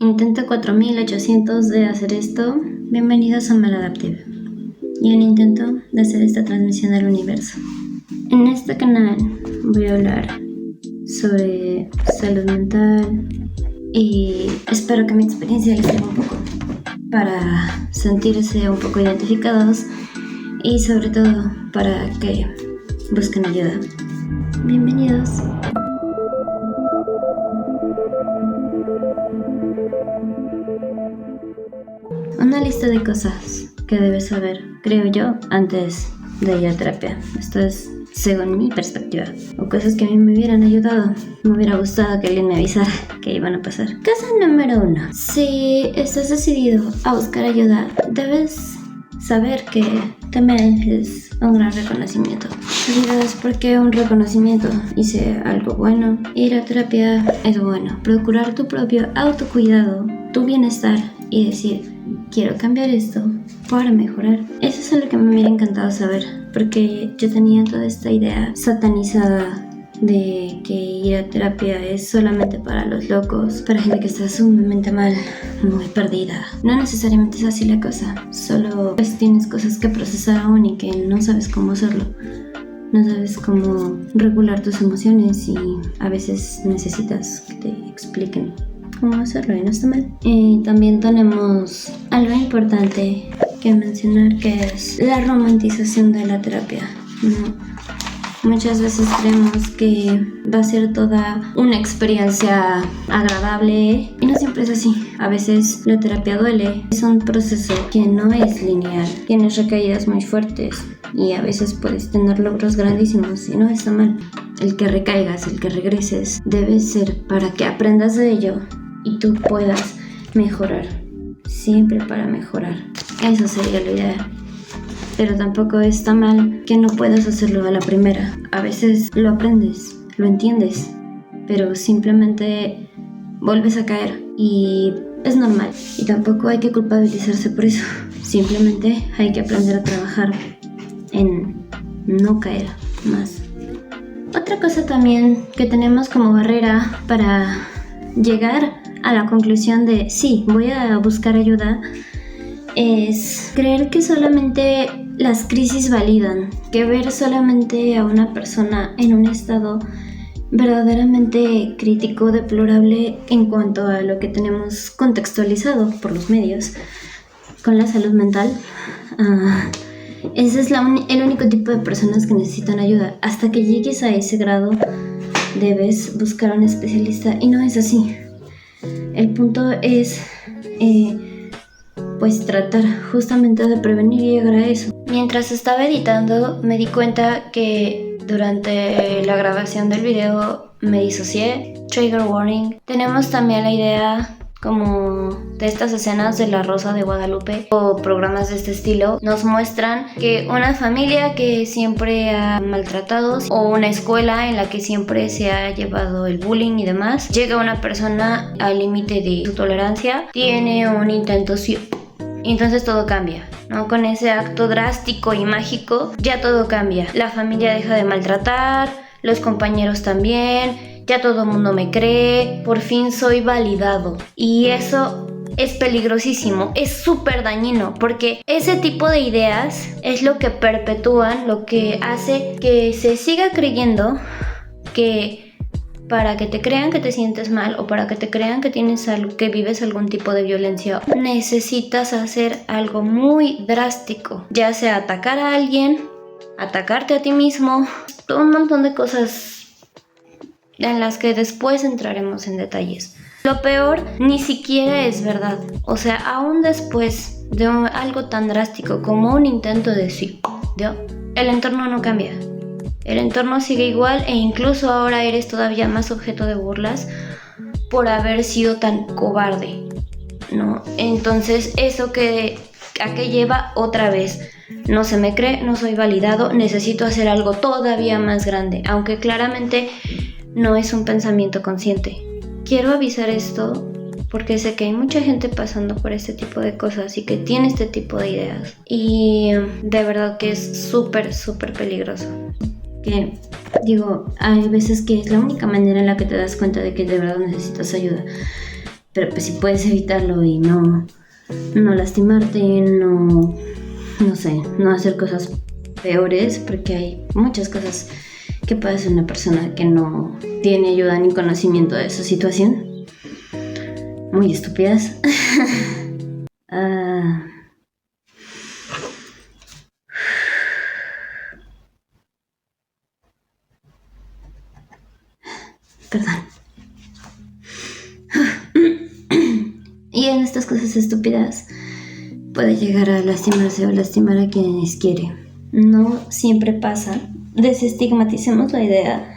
Intento 4800 de hacer esto. Bienvenidos a Maladaptive y un intento de hacer esta transmisión al universo. En este canal voy a hablar sobre salud mental y espero que mi experiencia les sirva un poco para sentirse un poco identificados y sobre todo para que busquen ayuda. Bienvenidos. Una lista de cosas que debes saber, creo yo, antes de ir a terapia. Esto es según mi perspectiva. O cosas que a mí me hubieran ayudado. Me hubiera gustado que alguien me avisara que iban a pasar. Cosa número 1. Si estás decidido a buscar ayuda, debes saber que te mereces un gran reconocimiento. ¿Sabes por qué un reconocimiento? Hice algo bueno. Ir a terapia es bueno. Procurar tu propio autocuidado, tu bienestar y decir, quiero cambiar esto para mejorar. Eso es algo que me hubiera encantado saber, porque yo tenía toda esta idea satanizada de que ir a terapia es solamente para los locos, para gente que está sumamente mal, muy perdida. No necesariamente es así la cosa, solo pues tienes cosas que procesar aún y que no sabes cómo hacerlo. No sabes cómo regular tus emociones y a veces necesitas que te expliquen cómo hacerlo y no está mal. También tenemos algo importante que mencionar, que es la romantización de la terapia, ¿no? Muchas veces creemos que va a ser toda una experiencia agradable y no siempre es así. A veces la terapia duele, es un proceso que no es lineal, tienes recaídas muy fuertes y a veces puedes tener logros grandísimos y no está mal. El que recaigas, el que regreses, debe ser para que aprendas de ello y tú puedas mejorar, siempre para mejorar. Eso sería la idea. Pero tampoco está mal que no puedas hacerlo a la primera. A veces lo aprendes, lo entiendes, pero simplemente vuelves a caer y es normal. Y tampoco hay que culpabilizarse por eso. Simplemente hay que aprender a trabajar en no caer más. Otra cosa también que tenemos como barrera para llegar a la conclusión de sí, voy a buscar ayuda, es creer que solamente las crisis validan, que ver solamente a una persona en un estado verdaderamente crítico, deplorable en cuanto a lo que tenemos contextualizado por los medios con la salud mental. Ese es el único tipo de personas que necesitan ayuda. Hasta que llegues a ese grado debes buscar a un especialista y no es así. El punto es pues tratar justamente de prevenir y llegar a eso. Mientras estaba editando me di cuenta que durante la grabación del video me disocié. Trigger warning. Tenemos también la idea como de estas escenas de La Rosa de Guadalupe o programas de este estilo, nos muestran que una familia que siempre ha maltratado o una escuela en la que siempre se ha llevado el bullying y demás, llega una persona al límite de su tolerancia, tiene un intento y entonces todo cambia, ¿no? Con ese acto drástico y mágico ya todo cambia. La familia deja de maltratar, los compañeros también, ya todo el mundo me cree, por fin soy validado. Y eso es peligrosísimo, es súper dañino, porque ese tipo de ideas es lo que perpetúan, lo que hace que se siga creyendo que para que te crean que te sientes mal o para que te crean que que vives algún tipo de violencia, necesitas hacer algo muy drástico, ya sea atacar a alguien, atacarte a ti mismo, un montón de cosas en las que después entraremos en detalles. Lo peor ni siquiera es verdad, o sea, aún después de algo tan drástico como un intento de suicidio, el entorno no cambia. El entorno sigue igual e incluso ahora eres todavía más objeto de burlas por haber sido tan cobarde, ¿no? Entonces, ¿eso a qué lleva? Otra vez, no se me cree, no soy validado, necesito hacer algo todavía más grande, aunque claramente no es un pensamiento consciente. Quiero avisar esto porque sé que hay mucha gente pasando por este tipo de cosas y que tiene este tipo de ideas. Y de verdad que es súper, súper peligroso. Que digo, hay veces que es la única manera en la que te das cuenta de que de verdad necesitas ayuda. pero pues si puedes evitarlo y no lastimarte, no sé, no hacer cosas peores, porque hay muchas cosas que puede hacer una persona que no tiene ayuda ni conocimiento de su situación. Muy estúpidas. Perdón. Y en estas cosas estúpidas puede llegar a lastimarse o lastimar a quienes quiere. No siempre pasa. Desestigmaticemos la idea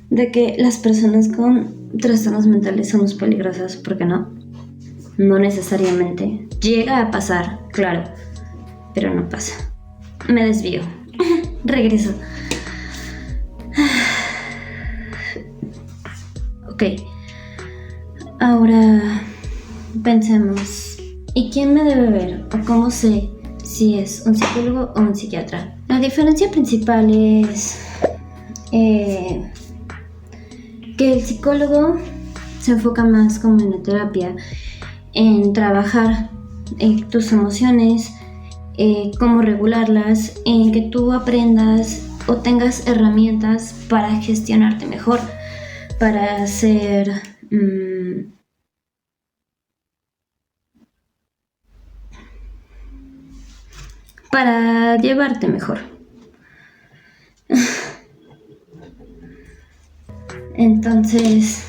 de que las personas con trastornos mentales somos peligrosas, porque no. No necesariamente. Llega a pasar, claro, pero no pasa. Me desvío. Regreso. Ok. Ahora pensemos, ¿y quién me debe ver? ¿O cómo sé si es un psicólogo o un psiquiatra? La diferencia principal es que el psicólogo se enfoca más como en la terapia, en trabajar tus emociones, cómo regularlas, en que tú aprendas o tengas herramientas para gestionarte mejor, para ser para llevarte mejor. Entonces,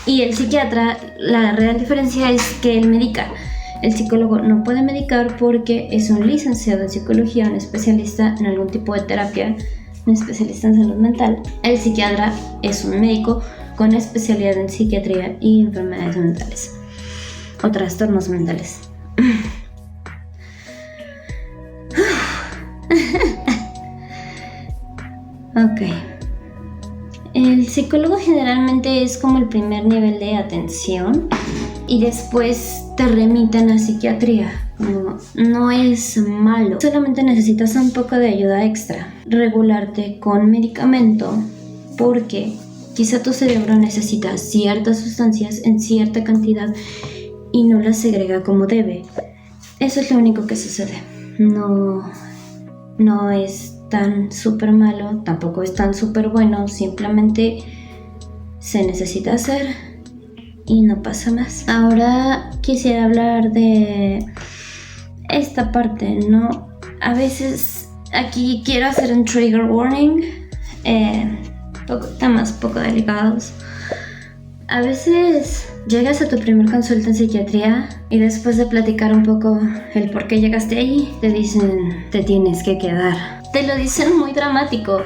y el psiquiatra, la real diferencia es que él medica. El psicólogo no puede medicar porque es un licenciado en psicología, un especialista en algún tipo de terapia, un especialista en salud mental. El psiquiatra es un médico con especialidad en psiquiatría y enfermedades mentales o trastornos mentales. Ok. El psicólogo generalmente es como el primer nivel de atención y después te remiten a psiquiatría. No es malo, solamente necesitas un poco de ayuda extra. Regularte con medicamento porque quizá tu cerebro necesita ciertas sustancias en cierta cantidad y no las segrega como debe. Eso es lo único que sucede. No es tan súper malo, tampoco es tan súper bueno, simplemente se necesita hacer y no pasa más. Ahora quisiera hablar de esta parte, ¿no? A veces aquí quiero hacer un trigger warning, temas poco delicados. A veces llegas a tu primer consulta en psiquiatría y después de platicar un poco el por qué llegaste ahí, te dicen, te tienes que quedar. Te lo dicen muy dramático,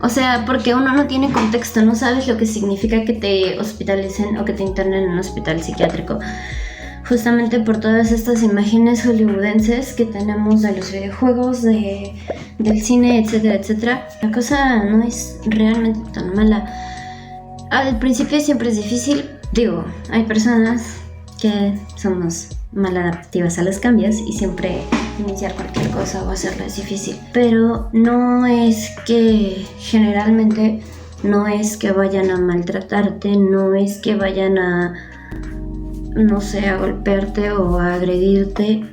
o sea, porque uno no tiene contexto, no sabes lo que significa que te hospitalicen o que te internen en un hospital psiquiátrico. Justamente por todas estas imágenes hollywoodenses que tenemos de los videojuegos, del cine, etcétera, etcétera. La cosa no es realmente tan mala. Al principio siempre es difícil. Digo, hay personas que somos maladaptivas a los cambios y siempre iniciar cualquier cosa o hacerlo es difícil. Pero no es que generalmente no es que vayan a maltratarte, no es que vayan a, no sé, a golpearte o a agredirte.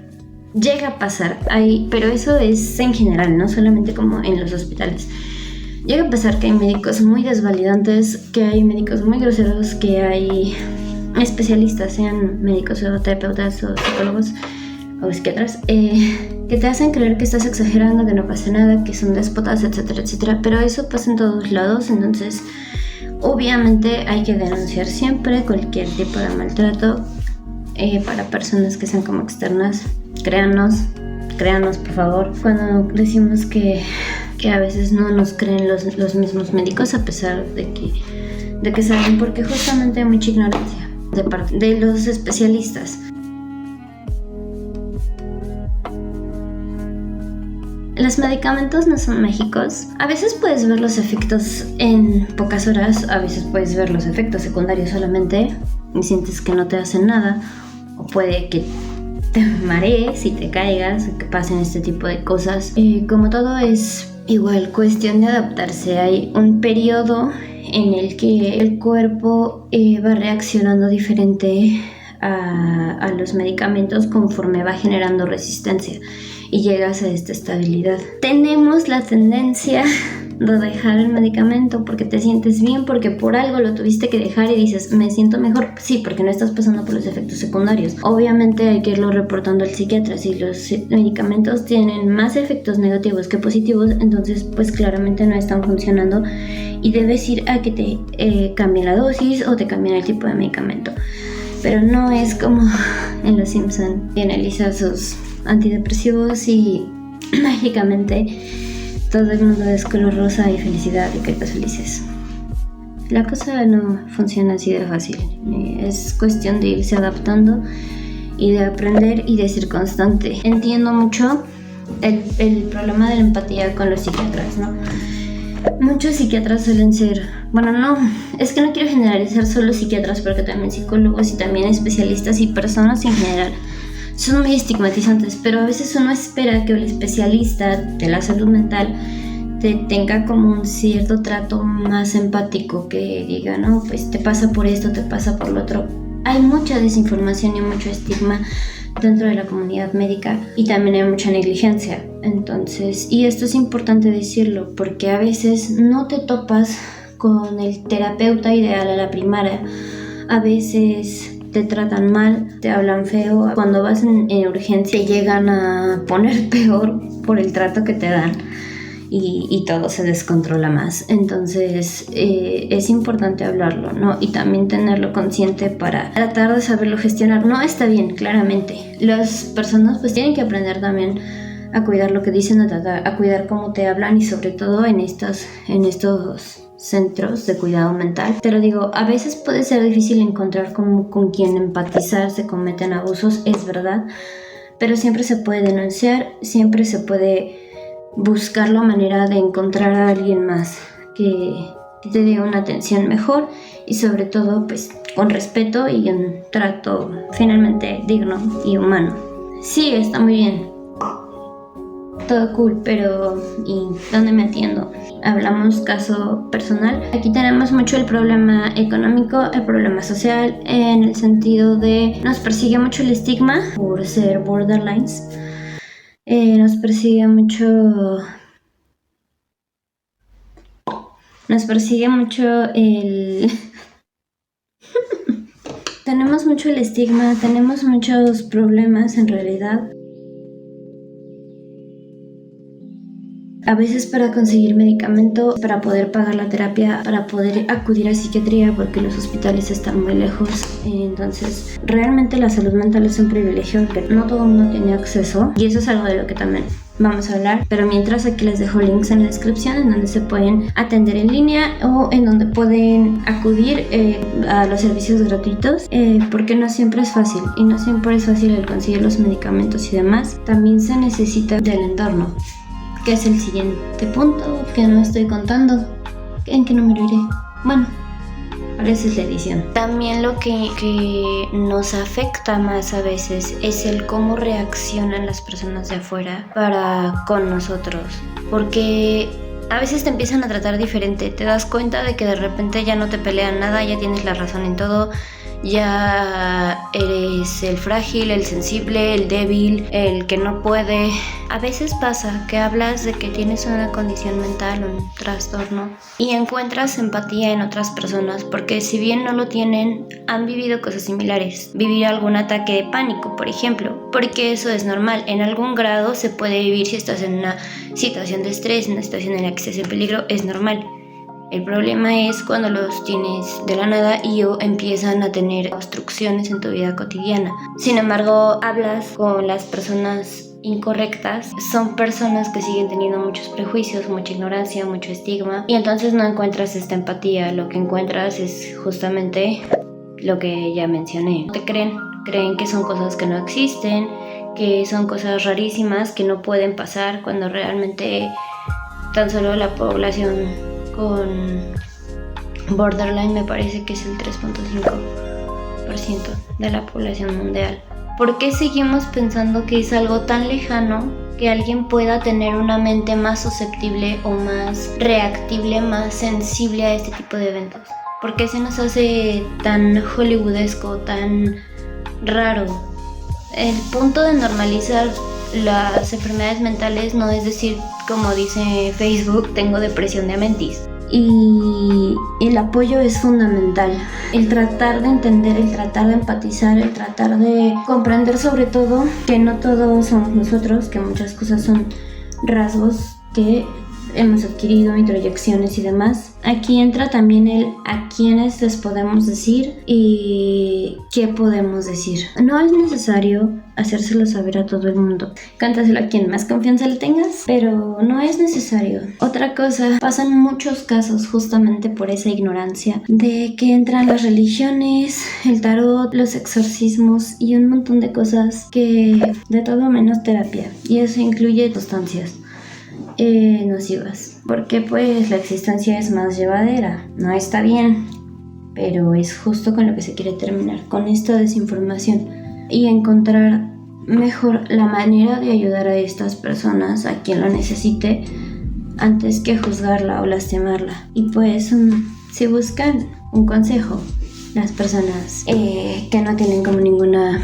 Llega a pasar, pero eso es en general, no solamente como en los hospitales. Llega a pasar que hay médicos muy desvalidantes, que hay médicos muy groseros, que hay especialistas, sean médicos o terapeutas o psicólogos o psiquiatras, que te hacen creer que estás exagerando, que no pasa nada, que son déspotas, etcétera, etcétera. Pero eso pasa en todos lados, entonces obviamente hay que denunciar siempre cualquier tipo de maltrato para personas que sean como externas. Créanos por favor. Cuando decimos que a veces no nos creen los mismos médicos, a pesar de que saben, porque justamente hay mucha ignorancia de parte de los especialistas. Los medicamentos no son mágicos. A veces puedes ver los efectos en pocas horas, a veces puedes ver los efectos secundarios solamente y sientes que no te hacen nada, o puede que te marees y te caigas, que pasen este tipo de cosas. Como todo es igual cuestión de adaptarse. Hay un periodo en el que el cuerpo va reaccionando diferente a los medicamentos conforme va generando resistencia y llegas a esta estabilidad. Tenemos la tendencia de dejar el medicamento porque te sientes bien, porque por algo lo tuviste que dejar y dices, me siento mejor. Sí, porque no estás pasando por los efectos secundarios. Obviamente hay que irlo reportando al psiquiatra. Si los medicamentos tienen más efectos negativos que positivos, entonces pues claramente no están funcionando y debes ir a que te cambien la dosis o te cambien el tipo de medicamento. Pero no es como en Los Simpson, que analiza sus antidepresivos y mágicamente todo el mundo es color rosa y felicidad y caricas felices. La cosa no funciona así de fácil. Es cuestión de irse adaptando y de aprender y de ser constante. Entiendo mucho el problema de la empatía con los psiquiatras, ¿no? Muchos psiquiatras suelen ser, es que no quiero generalizar solo psiquiatras, porque también psicólogos y también especialistas y personas en general son muy estigmatizantes, pero a veces uno espera que el especialista de la salud mental te tenga como un cierto trato más empático, que diga, no, pues te pasa por esto, te pasa por lo otro. Hay mucha desinformación y mucho estigma dentro de la comunidad médica y también hay mucha negligencia. Entonces, y esto es importante decirlo porque a veces no te topas con el terapeuta ideal a la primera. A veces te tratan mal, te hablan feo. Cuando vas en urgencia te llegan a poner peor por el trato que te dan y todo se descontrola más. Entonces es importante hablarlo, ¿no? Y también tenerlo consciente para tratar de saberlo gestionar. No está bien, claramente. Las personas pues tienen que aprender también a cuidar lo que dicen, a cuidar cómo te hablan y sobre todo en estos centros de cuidado mental. Pero digo, a veces puede ser difícil encontrar con quien empatizar, se cometen abusos, es verdad, pero siempre se puede denunciar, siempre se puede buscar la manera de encontrar a alguien más que te dé una atención mejor y sobre todo pues con respeto y un trato finalmente digno y humano. Sí, está muy bien, todo cool, pero ¿y dónde me atiendo? Hablamos caso personal. Aquí tenemos mucho el problema económico, el problema social, en el sentido de nos persigue mucho el estigma por ser borderlines. Nos persigue mucho el... Tenemos mucho el estigma, tenemos muchos problemas en realidad. A veces para conseguir medicamento, para poder pagar la terapia, para poder acudir a psiquiatría porque los hospitales están muy lejos. Entonces, realmente la salud mental es un privilegio que no todo el mundo tiene acceso y eso es algo de lo que también vamos a hablar. Pero mientras, aquí les dejo links en la descripción en donde se pueden atender en línea o en donde pueden acudir a los servicios gratuitos, porque no siempre es fácil y no siempre es fácil el conseguir los medicamentos y demás. También se necesita del entorno, que es el siguiente punto que no estoy contando. ¿En qué número iré? Bueno, para eso es la edición. También lo que nos afecta más a veces es el cómo reaccionan las personas de afuera con nosotros. Porque a veces te empiezan a tratar diferente. Te das cuenta de que de repente ya no te pelean nada, ya tienes la razón en todo. Ya eres el frágil, el sensible, el débil, el que no puede. A veces pasa que hablas de que tienes una condición mental, un trastorno, y encuentras empatía en otras personas porque si bien no lo tienen, han vivido cosas similares. Vivir algún ataque de pánico, por ejemplo, porque eso es normal. En algún grado se puede vivir si estás en una situación de estrés, en una situación en la que estés en peligro, es normal. El problema es cuando los tienes de la nada y empiezan a tener obstrucciones en tu vida cotidiana. Sin embargo, hablas con las personas incorrectas. Son personas que siguen teniendo muchos prejuicios, mucha ignorancia, mucho estigma. Y entonces no encuentras esta empatía. Lo que encuentras es justamente lo que ya mencioné. No te creen que son cosas que no existen, que son cosas rarísimas, que no pueden pasar, cuando realmente tan solo la población con borderline me parece que es el 3.5% de la población mundial. ¿Por qué seguimos pensando que es algo tan lejano que alguien pueda tener una mente más susceptible o más reactible, más sensible a este tipo de eventos? ¿Por qué se nos hace tan hollywoodesco, tan raro. El punto de normalizar las enfermedades mentales no es decir, como dice Facebook, tengo depresión de Amentis. Y el apoyo es fundamental. El tratar de entender, el tratar de empatizar, el tratar de comprender sobre todo que no todos somos nosotros, que muchas cosas son rasgos que hemos adquirido, introyecciones y demás. Aquí entra también el a quiénes les podemos decir y qué podemos decir. No es necesario hacérselo saber a todo el mundo. Cántaselo a quien más confianza le tengas, pero no es necesario. Otra cosa, pasan muchos casos justamente por esa ignorancia de que entran las religiones, el tarot, los exorcismos y un montón de cosas que de todo menos terapia. Y eso incluye sustancias nocivas, porque pues la existencia es más llevadera. No está bien, pero es justo con lo que se quiere terminar, con esta desinformación y encontrar mejor la manera de ayudar a estas personas, a quien lo necesite, antes que juzgarla o lastimarla. Y pues si buscan un consejo, las personas que no tienen como ninguna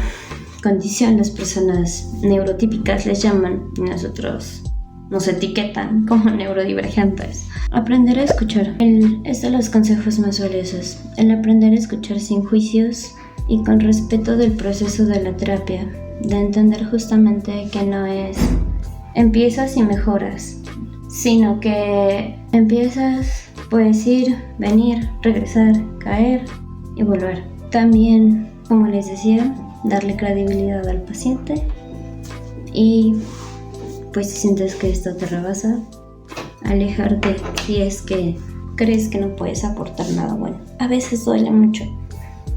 condición, las personas neurotípicas les llaman, y nosotros nos etiquetan como neurodivergentes. Aprender a escuchar es de los consejos más valiosos. El aprender a escuchar sin juicios y con respeto del proceso de la terapia. De entender justamente que no es empiezas y mejoras, sino que empiezas, puedes ir, venir, regresar, caer y volver. También, como les decía, darle credibilidad al paciente y pues si sientes que esto te rebasa, alejarte si es que crees que no puedes aportar nada bueno. A veces duele mucho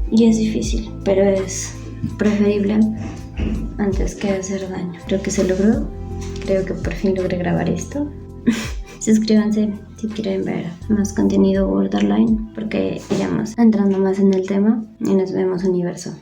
y es difícil, pero es preferible antes que hacer daño. Creo que se logró, creo que por fin logré grabar esto. Suscríbanse si quieren ver más contenido borderline, porque iremos entrando más en el tema y nos vemos universo.